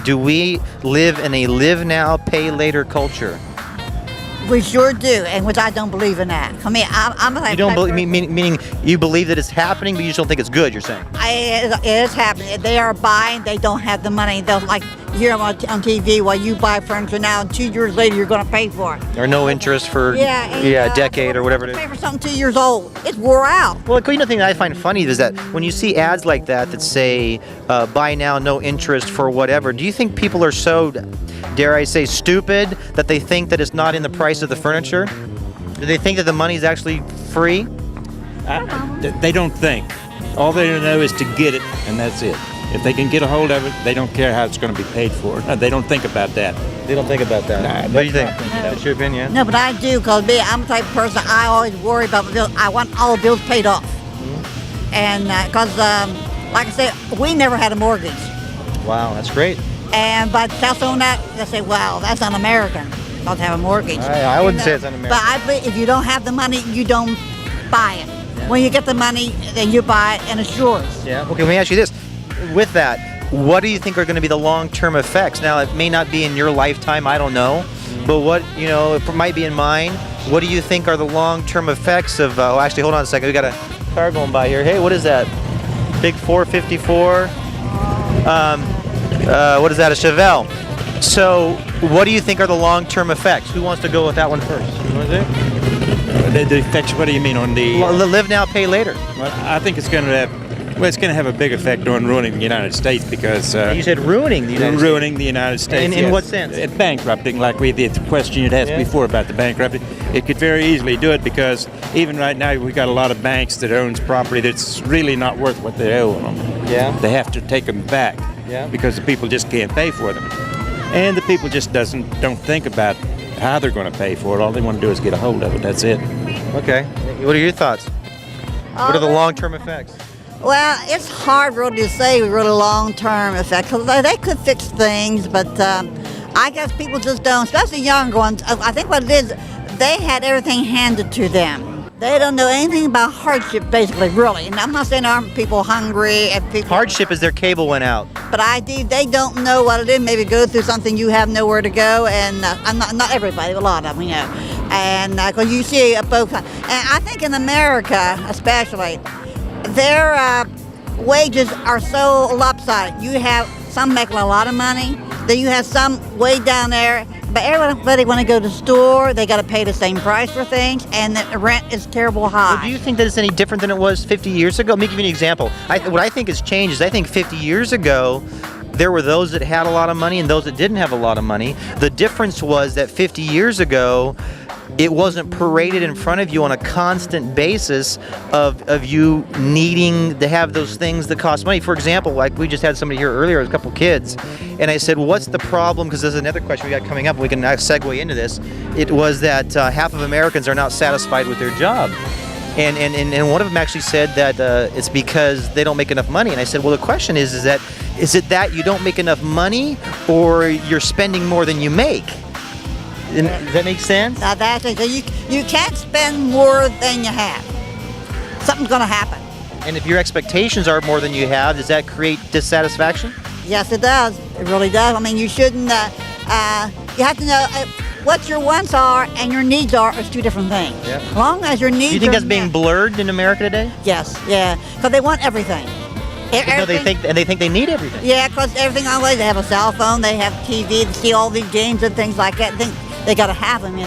do we live in a live now, pay later culture? We sure do, and which I don't believe in that. I mean, I'm a You don't believe, meaning you believe that it's happening, but you just don't think it's good. You're saying? It is happening. They are buying. They don't have the money. They'll like you hear them on TV. Well, you buy furniture now, and 2 years later you're going to pay for it. Or no interest for a decade or whatever it is. Pay for something 2 years old. It's wore out. Well, the thing that I find funny is that when you see ads like that say buy now, no interest for whatever, do you think people are so, dare I say, stupid that they think that it's not in the price of the furniture? Do they think that the money is actually free? They don't think. All they know is to get it, and that's it. If they can get a hold of it, they don't care how it's going to be paid for. No, they don't think about that. They don't think about that. Nah, what do you think? That's your opinion? No, but I do, because I'm the type of person, I always worry about the bills. I want all the bills paid off. And because, like I said, we never had a mortgage. Wow, that's great. And by tell someone that, they say, wow, that's un-American, not to have a mortgage. I wouldn't say it's un-American. But I believe if you don't have the money, you don't buy it. Yeah. When you get the money, then you buy it, and it's yours. Yeah. Okay, let me ask you this. With that, what do you think are going to be the long-term effects? Now, it may not be in your lifetime, I don't know, but what, it might be in mine. What do you think are the long-term effects of, actually, hold on a second, we got a car going by here. Hey, what is that? Big 454? What is that, a Chevelle? So, what do you think are the long-term effects? Who wants to go with that one first? You want to do? The effects, what do you mean on the... Live now, pay later. Well, I think it's going to have... Well, it's going to have a big effect on ruining the United States because... you said ruining the United States? Ruining the United States, In what sense? Bankrupting, like the question you'd asked before about the bankrupting. It could very easily do it because even right now we've got a lot of banks that owns property that's really not worth what they owe on them. Yeah. They have to take them back because the people just can't pay for them. And the people just don't think about how they're going to pay for it. All they want to do is get a hold of it. That's it. Okay. What are your thoughts? What are the long-term effects? Well, it's hard really to say really long-term effects. They could fix things, but I guess people just don't, especially younger ones. I think what it is, they had everything handed to them. They don't know anything about hardship, basically, really. And I'm not saying there aren't people hungry and people... Hardship is their cable went out. But they don't know what it is. Maybe go through something you have nowhere to go, and not everybody, a lot of them, And because you see both, and I think in America, especially, their wages are so lopsided. You have some making a lot of money, then you have some way down there. But everybody, when they go to the store, they got to pay the same price for things, and the rent is terrible high. Well, do you think that it's any different than it was 50 years ago? Let me give you an example. What I think has changed is I think 50 years ago, there were those that had a lot of money and those that didn't have a lot of money. The difference was that 50 years ago, it wasn't paraded in front of you on a constant basis of you needing to have those things that cost money. For example, like we just had somebody here earlier, a couple kids, and I said, well, what's the problem? Because there's another question we got coming up, we can now segue into this. It was that half of Americans are not satisfied with their job. And one of them actually said that it's because they don't make enough money. And I said, well, the question is it that you don't make enough money or you're spending more than you make? Does that make sense? That's it. So you can't spend more than you have. Something's going to happen. And if your expectations are more than you have, does that create dissatisfaction? Yes, it does. It really does. I mean, you shouldn't. You have to know what your wants are and your needs are is two different things. Yeah. As long as your needs. Do you think are that's being blurred in America today? Yes. Yeah. Because they want everything. No, they think they need everything. Yeah, because everything always. They have a cell phone. They have TV. They see all these games and things like that. They got to have them,